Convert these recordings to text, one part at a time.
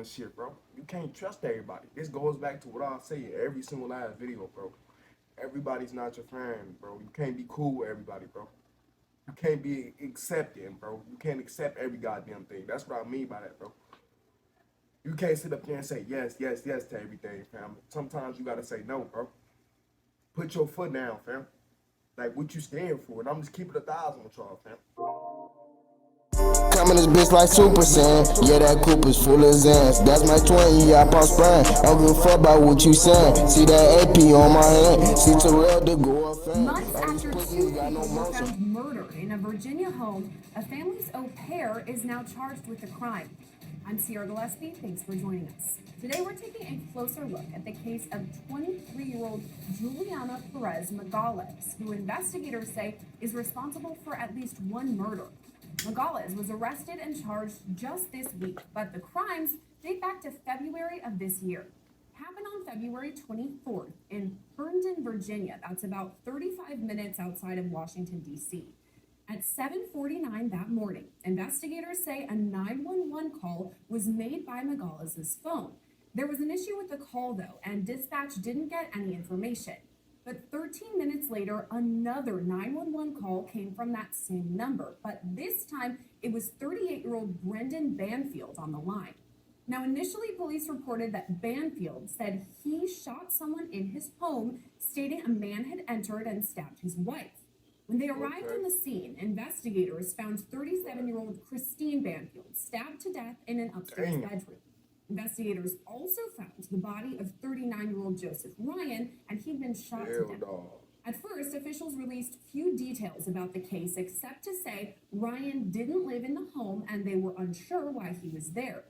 and shit, bro. You can't trust everybody. This goes back to what I say in every single last video, bro. Everybody's not your friend, bro. You can't be cool with everybody, bro. You can't be accepting, bro. You can't accept every goddamn thing. That's what I mean by that, bro. You can't sit up there and say yes, yes, yes to everything, fam. Sometimes you gotta say no, bro. Put your foot down, fam. Like what you stand for, and I'm just keeping 1,000 with y'all, fam. Coming this bitch like Super Saiyan. Yeah, that coupe is full of Zans. That's my twin, yeah, I pop spraying. I don't give a fuck about what you saying. See that AP on my hand. See Yoterrell the go up fan. Months after two people were found murdered in a Virginia home, a family's au pair is now charged with the crime. I'm Sierra Gillespie. Thanks for joining us. Today we're taking a closer look at the case of 23-year-old Juliana Perez Magales, who investigators say is responsible for at least one murder. Magales was arrested and charged just this week, but the crimes date back to February of this year. Happened on February 24th in Herndon, Virginia. That's about 35 minutes outside of Washington, D.C. At 7:49 that morning, investigators say a 911 call was made by Magales' phone. There was an issue with the call, though, and dispatch didn't get any information. But 13 minutes later, another 911 call came from that same number. But this time, it was 38-year-old Brendan Banfield on the line. Now, initially, police reported that Banfield said he shot someone in his home, stating a man had entered and stabbed his wife. When they arrived on the scene, investigators found 37-year-old Christine Banfield stabbed to death in an upstairs bedroom. Investigators also found the body of 39-year-old Joseph Ryan, and he'd been shot to death. At first, officials released few details about the case, except to say Ryan didn't live in the home and they were unsure why he was there.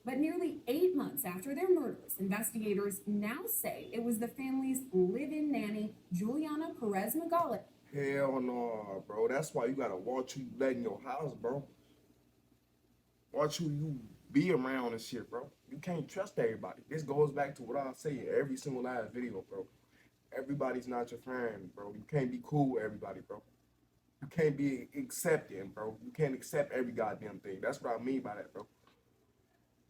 But nearly 8 months after their murders, investigators now say it was the family's live-in nanny, Juliana Perez Magales. Hell no, bro. That's why you gotta watch who you let in your house, bro. Watch who you be around and shit, bro. You can't trust everybody. This goes back to what I say in every single last video, bro. Everybody's not your friend, bro. You can't be cool with everybody, bro. You can't be accepting, bro. You can't accept every goddamn thing. That's what I mean by that, bro.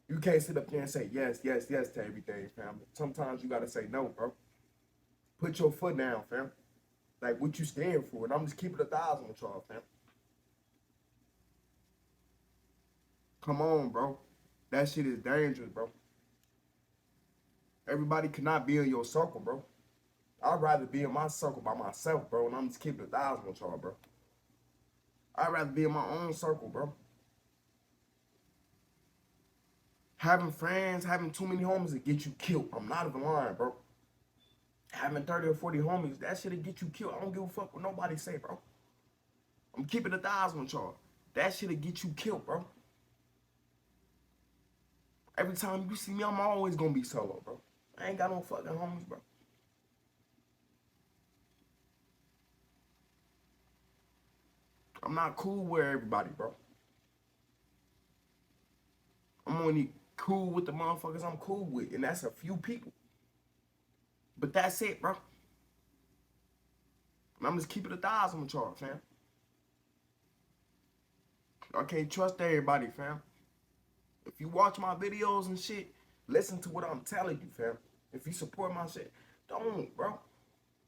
You can't sit up there and say yes, yes, yes to everything, fam. Sometimes you gotta say no, bro. Put your foot down, fam. Like what you stand for, and I'm just keeping 1,000 with y'all, fam. Come on, bro. That shit is dangerous, bro. Everybody cannot be in your circle, bro. I'd rather be in my circle by myself, bro, and I'm just keeping 1,000 with y'all, bro. I'd rather be in my own circle, bro. Having friends, having too many homies will get you killed. I'm not even lying, bro. Having 30 or 40 homies, that shit'll get you killed. I don't give a fuck what nobody say, bro. I'm keeping 1,000 with y'all. That shit'll get you killed, bro. Every time you see me, I'm always gonna be solo, bro. I ain't got no fucking homies, bro. I'm not cool with everybody, bro. I'm only cool with the motherfuckers I'm cool with, and that's a few people. But that's it, bro. And I'm just keeping 1,000 with y'all, fam. I can't trust everybody, fam. If you watch my videos and shit, listen to what I'm telling you, fam. If you support my shit, don't, bro.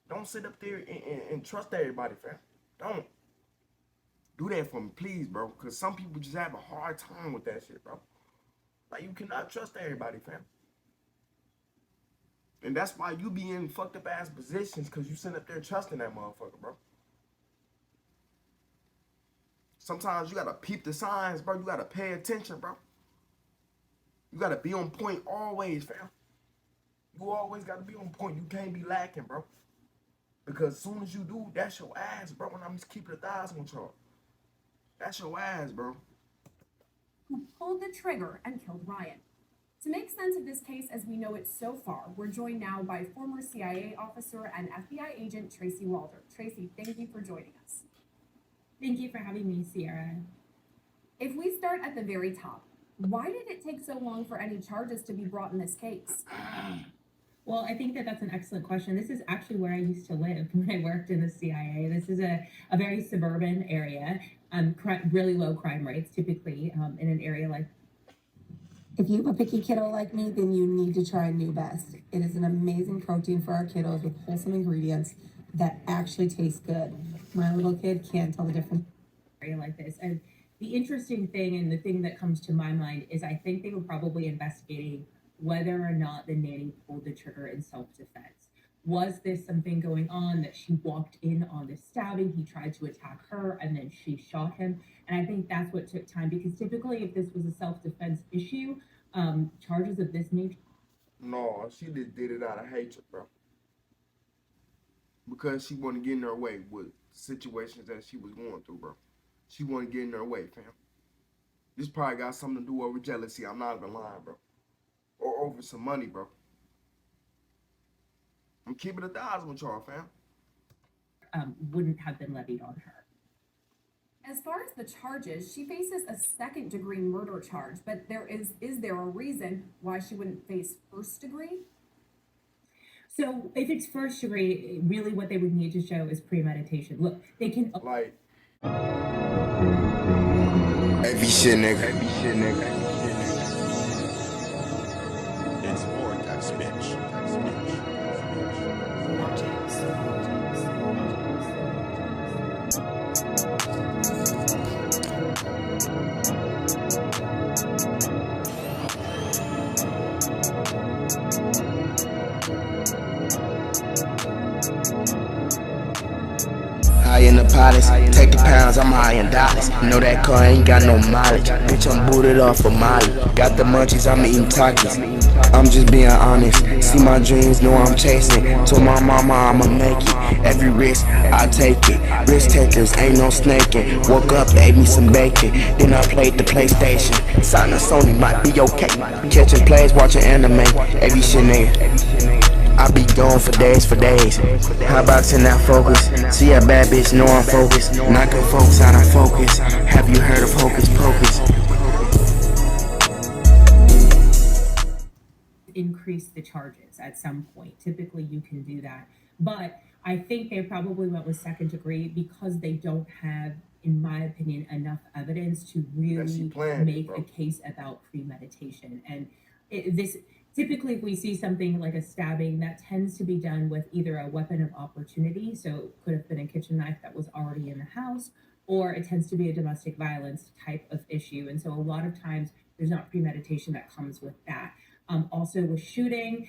Don't sit up there and trust everybody, fam. Don't. Do that for me, please, bro. Because some people just have a hard time with that shit, bro. Like, you cannot trust everybody, fam. And that's why you be in fucked up ass positions, because you sit up there trusting that motherfucker, bro. Sometimes you gotta peep the signs, bro. You gotta pay attention, bro. You gotta be on point always, fam. You always gotta be on point. You can't be lacking, bro. Because as soon as you do, that's your ass, bro. And I'm just keeping 1,000 with y'all. That's your ass, bro. Who pulled the trigger and killed Ryan. To make sense of this case as we know it so far, we're joined now by former CIA officer and FBI agent Tracy Walter. Tracy, thank you for joining us. Thank you for having me, Sierra. If we start at the very top, why did it take so long for any charges to be brought in this case? Well, I think that's an excellent question. This is actually where I used to live when I worked in the CIA. This is a very suburban area, really low crime rates, typically in an area like If you have a picky kiddo like me, then you need to try New Best. It is an amazing protein for our kiddos with wholesome ingredients that actually taste good. My little kid can't tell the difference. Area like this. And the interesting thing and the thing that comes to my mind is I think they were probably investigating whether or not the nanny pulled the trigger in self-defense. Was this something going on that she walked in on the stabbing? He tried to attack her and then she shot him. And I think that's what took time because typically, if this was a self-defense issue, charges of this nature. No, she just did it out of hatred, bro. Because she wanted to get in her way with situations that she was going through, bro. She wanted to get in her way, fam. This probably got something to do over jealousy. I'm not even lying, bro. Or over some money, bro. I'm keeping 1,000 with y'all, fam. Wouldn't have been levied on her. As far as the charges, she faces a second-degree murder charge, but is there a reason why she wouldn't face first degree? So if it's first degree, really what they would need to show is premeditation. Look, they can Like, Every shit, nigga. It's Vortex, bitch. High in the palace, take the pounds, I'm high in dollars. Know that car ain't got no mileage. Bitch, I'm booted off a Molly. Got the munchies, I'm eating Takis. I'm just being honest. See my dreams, know I'm chasing. Told my mama I'ma make it. Every risk, I take it. Risk takers, ain't no snaking. Woke up, ate me some bacon. Then I played the PlayStation. Sign a Sony, might be okay. Catching plays, watching anime. Every shit, nigga. I be gone for days. Hotboxing that focus. See a bad bitch, know I'm focused. Knocking folks out of focus. Have you heard of Hocus Pocus? increase the charges at some point. Typically, you can do that. But I think they probably went with second degree because they don't have, in my opinion, enough evidence to really make a case about premeditation. And this typically, if we see something like a stabbing, that tends to be done with either a weapon of opportunity, so it could have been a kitchen knife that was already in the house, or it tends to be a domestic violence type of issue. And so a lot of times there's not premeditation that comes with that. Also with shooting,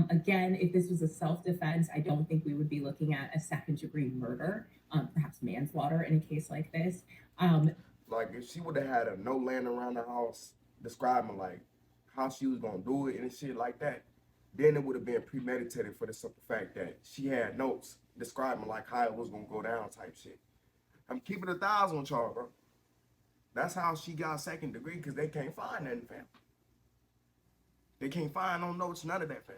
again, if this was a self-defense, I don't think we would be looking at a second degree murder, perhaps manslaughter in a case like this. Like if she would have had a note laying around the house describing like how she was gonna do it and shit like that, then it would have been premeditated for the simple fact that she had notes describing like how it was gonna go down type shit. I'm keeping 1,000 with y'all, bro. That's how she got second degree, because they can't find nothing, fam. They can't find no notes, none of that, fam.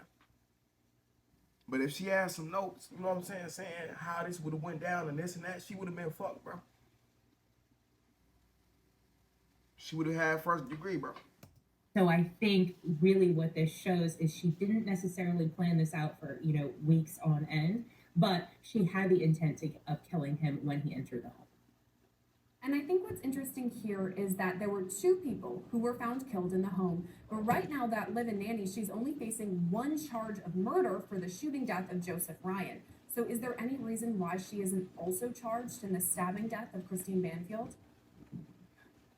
But if she had some notes, you know what I'm saying how this would have went down and this and that, she would have been fucked, bro. She would have had first degree, bro. So I think really what this shows is she didn't necessarily plan this out for, weeks on end, but she had the intent of killing him when he entered the home. And I think what's interesting here is that there were two people who were found killed in the home. But right now, that live-in nanny, she's only facing one charge of murder for the shooting death of Joseph Ryan. So is there any reason why she isn't also charged in the stabbing death of Christine Banfield?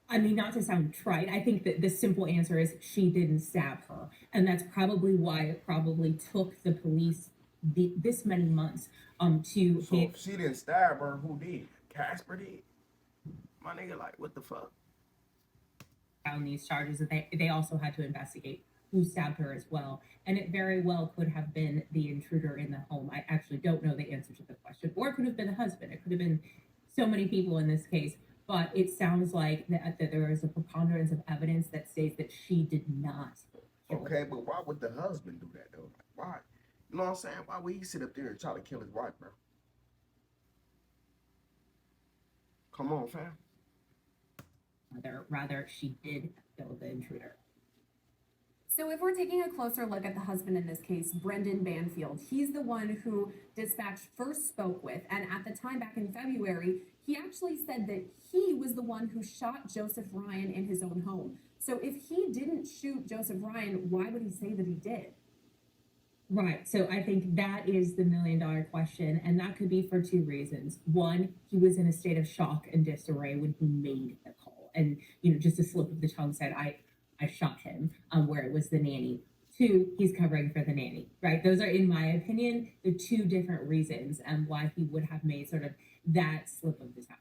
I mean, not to sound trite, I think that the simple answer is she didn't stab her. And that's probably why it probably took the police this many months to... So if she didn't stab her, who did? Casper did? My nigga, like, what the fuck? Down these charges, that they also had to investigate who stabbed her as well. And it very well could have been the intruder in the home. I actually don't know the answer to the question. Or it could have been the husband. It could have been so many people in this case. But it sounds like that there is a preponderance of evidence that states that she did not kill her. But why would the husband do that, though? Like, why? You know what I'm saying? Why would he sit up there and try to kill his wife, bro? Come on, fam. Rather, she did kill the intruder. So if we're taking a closer look at the husband in this case, Brendan Banfield, he's the one who dispatch first spoke with. And at the time back in February, he actually said that he was the one who shot Joseph Ryan in his own home. So if he didn't shoot Joseph Ryan, why would he say that he did? Right. So I think that is the $1 million question. And that could be for two reasons. One, he was in a state of shock and disarray when he made the call. And, just a slip of the tongue said, I shot him, where it was the nanny. Two, he's covering for the nanny, right? Those are, in my opinion, the two different reasons why he would have made sort of that slip of the tongue.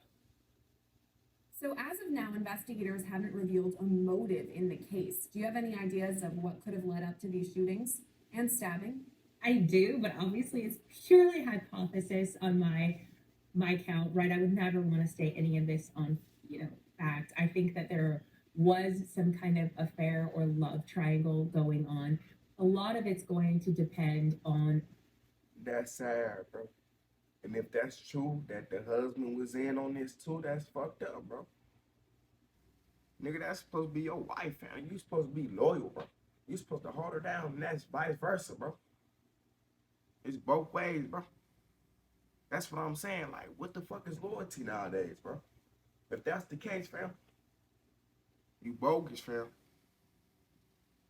So as of now, investigators haven't revealed a motive in the case. Do you have any ideas of what could have led up to these shootings and stabbing? I do, but obviously it's purely hypothesis on my count, right? I would never want to state any of this on, fact. I think that there was some kind of affair or love triangle going on. A lot of it's going to depend on. That's sad, bro. And if that's true, that the husband was in on this too, that's fucked up, bro. Nigga, that's supposed to be your wife, fam. You supposed to be loyal, bro. You supposed to hold her down, and that's vice versa, bro. It's both ways, bro. That's what I'm saying. Like, what the fuck is loyalty nowadays, bro? If that's the case, fam, you bogus, fam.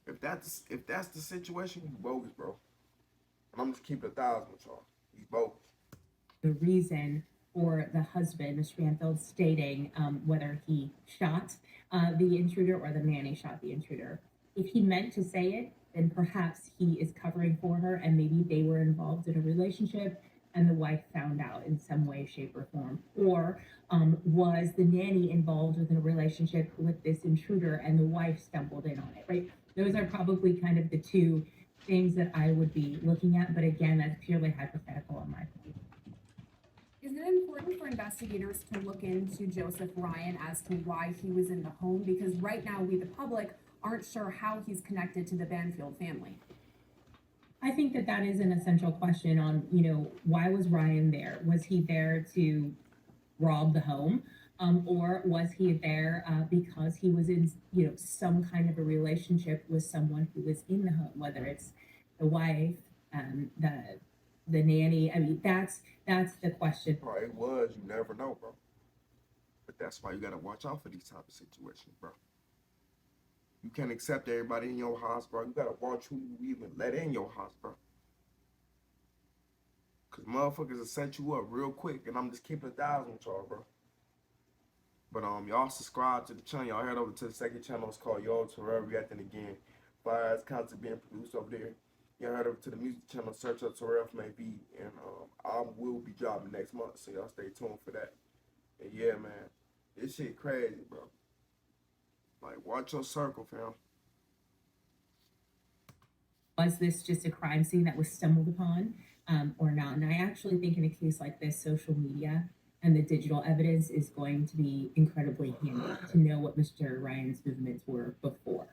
If that's the situation, you bogus, bro. And I'm just keeping 1,000 with y'all. He's bogus. The reason for the husband, Mr. Banfield, stating whether he shot the intruder or the nanny shot the intruder. If he meant to say it, then perhaps he is covering for her and maybe they were involved in a relationship and the wife found out in some way, shape, or form. Or was the nanny involved within a relationship with this intruder and the wife stumbled in on it, right? Those are probably kind of the two things that I would be looking at. But again, that's purely hypothetical on my part. Is it important for investigators to look into Joseph Ryan as to why he was in the home? Because right now, we, the public, aren't sure how he's connected to the Banfield family. I think that is an essential question on, why was Ryan there? Was he there to rob the home? Or was he there because he was in, some kind of a relationship with someone who was in the home, whether it's the wife, the nanny. I mean, that's the question. Bro, it was. You never know, bro. But that's why you gotta watch out for these type of situations, bro. You can't accept everybody in your house, bro. You gotta watch who you even let in your house, bro. Cause motherfuckers will set you up real quick, and I'm just keeping 1,000 with y'all, bro. But y'all subscribe to the channel. Y'all head over to the second channel. It's called Yoterrell Reacting Again. Fires content being produced over there. Y'all head over to the music channel. Search up Terrell from AB, and I will be dropping next month. So y'all stay tuned for that. And yeah, man, this shit crazy, bro. Like, watch your circle, fam. Was this just a crime scene that was stumbled upon or not? And I actually think in a case like this, social media and the digital evidence is going to be incredibly handy to know what Mr. Ryan's movements were before.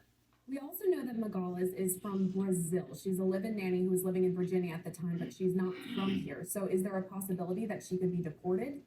We also know that Magalas is from Brazil. She's a live-in nanny who was living in Virginia at the time, but she's not from here. So is there a possibility that she could be deported?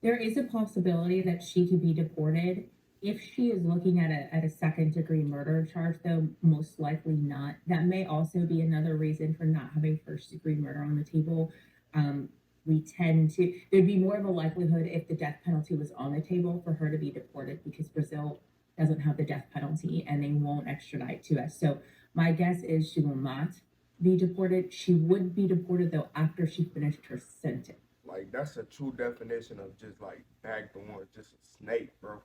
There is a possibility that she could be deported. If she is looking at a second-degree murder charge, though, most likely not. That may also be another reason for not having first-degree murder on the table. There'd be more of a likelihood if the death penalty was on the table for her to be deported because Brazil doesn't have the death penalty and they won't extradite to us. So my guess is she will not be deported. She would be deported, though, after she finished her sentence. Like, that's a true definition of just, like, backdoor, just a snake, bro.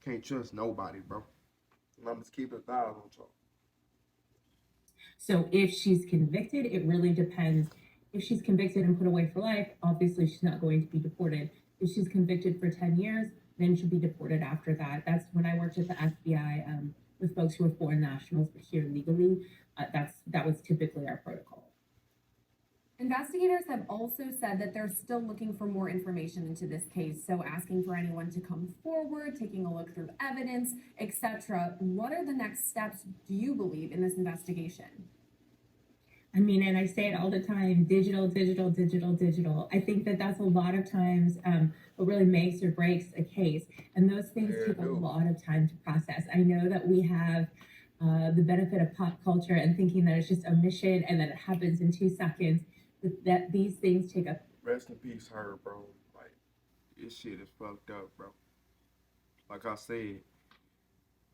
Can't trust nobody, bro. And I'm just keeping 1,000 with y'all. So if she's convicted, it really depends. If she's convicted and put away for life, obviously she's not going to be deported. If she's convicted for 10 years, then she'll be deported after that. That's when I worked at the FBI with folks who were foreign nationals but here legally. That was typically our protocol. Investigators have also said that they're still looking for more information into this case, so asking for anyone to come forward, taking a look through evidence, etc. What are the next steps, do you believe, in this investigation? I mean, and I say it all the time, digital, digital, digital, digital. I think that's a lot of times what really makes or breaks a case. And those things take a lot of time to process. I know that we have the benefit of pop culture and thinking that it's just a mission and that it happens in 2 seconds. That these things take a... Rest in peace, her, bro. Like, this shit is fucked up, bro. like I said,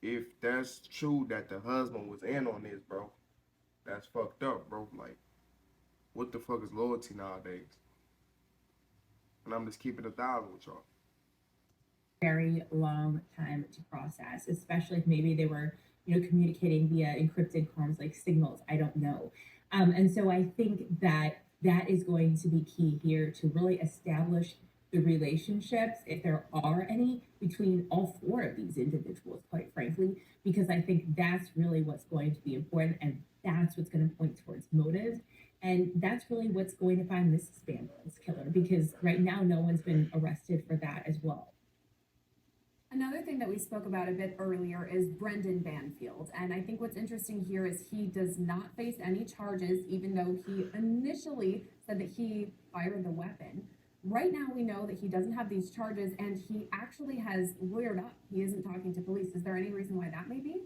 if that's true that the husband was in on this, bro, that's fucked up, bro. Like, what the fuck is loyalty nowadays? And I'm just keeping 1,000 with y'all. Very long time to process, especially if maybe they were, communicating via encrypted comms like signals. I don't know. And so I think that that is going to be key here to really establish the relationships, if there are any, between all four of these individuals, quite frankly, because I think that's really what's going to be important, and that's what's going to point towards motive. And that's really what's going to find Mrs. Bambo's killer, because right now no one's been arrested for that as well. Another thing that we spoke about a bit earlier is Brendan Banfield. And I think what's interesting here is he does not face any charges, even though he initially said that he fired the weapon. Right now, we know that he doesn't have these charges, and he actually has lawyered up. He isn't talking to police. Is there any reason why that may be?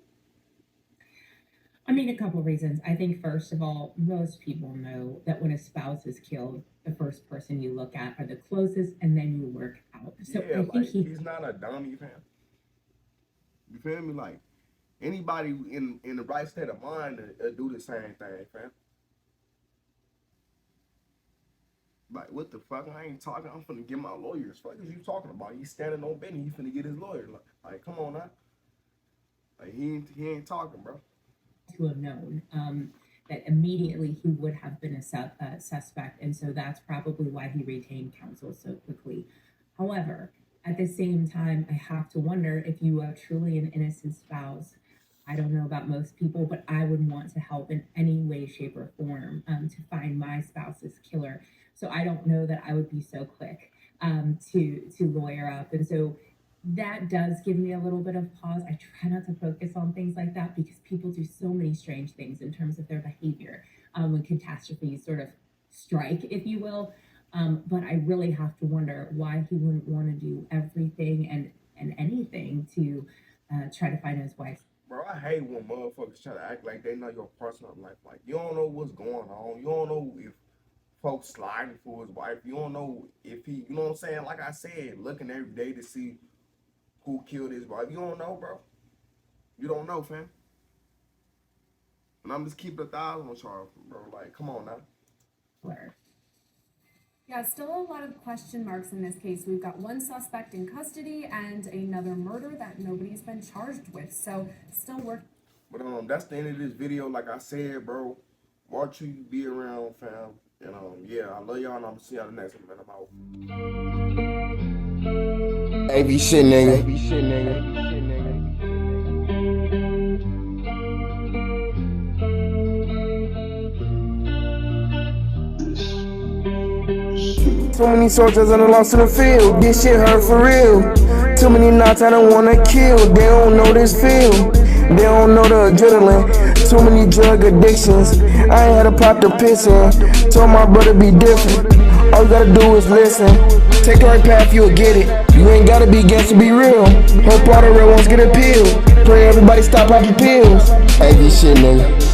I mean, a couple of reasons. I think, first of all, most people know that when a spouse is killed, the first person you look at are the closest, and then you work out. So Yeah, I think like, he's not a dummy, fam. You feel me? Like, anybody in the right state of mind do the same thing, fam. Like, what the fuck? I ain't talking. I'm finna get my lawyers. Fuck is you talking about? He's standing on Benny. He finna get his lawyer. Like, come on now. Like, he ain't talking, bro. To have known that immediately he would have been a suspect, and so that's probably why he retained counsel so quickly. However, at the same time, I have to wonder if you are truly an innocent spouse. I don't know about most people, but I would want to help in any way, shape, or form to find my spouse's killer. So I don't know that I would be so quick to lawyer up, and so that does give me a little bit of pause. I try not to focus on things like that because people do so many strange things in terms of their behavior when catastrophes sort of strike, if you will. But I really have to wonder why he wouldn't want to do everything and anything to try to find his wife. Bro, I hate when motherfuckers try to act like they know your personal life. Like, you don't know what's going on. You don't know if folks sliding for his wife. You don't know if he, you know what I'm saying? Like I said, looking every day to see who killed his wife. You don't know, bro. You don't know, fam. And I'm just keeping 1,000 with y'all, bro. Like, come on now. Where? Yeah, still a lot of question marks in this case. We've got one suspect in custody and another murder that nobody's been charged with. So still work. But that's the end of this video. Like I said, bro, watch who you be around, fam. And yeah, I love y'all, and I'm gonna see y'all the next one, man. I'm out. AV shit, nigga. Too many soldiers on the lost to the field. This shit hurt for real. Too many knots I don't wanna kill. They don't know this feel. They don't know the adrenaline. Too many drug addictions. I ain't had to pop the piss in. Told my brother be different. All you gotta do is listen. Take the right path, you'll get it. You ain't gotta be gangsta, be real. Hope all the real ones get appealed. Pray everybody stop popping pills. Hey, this shit, nigga.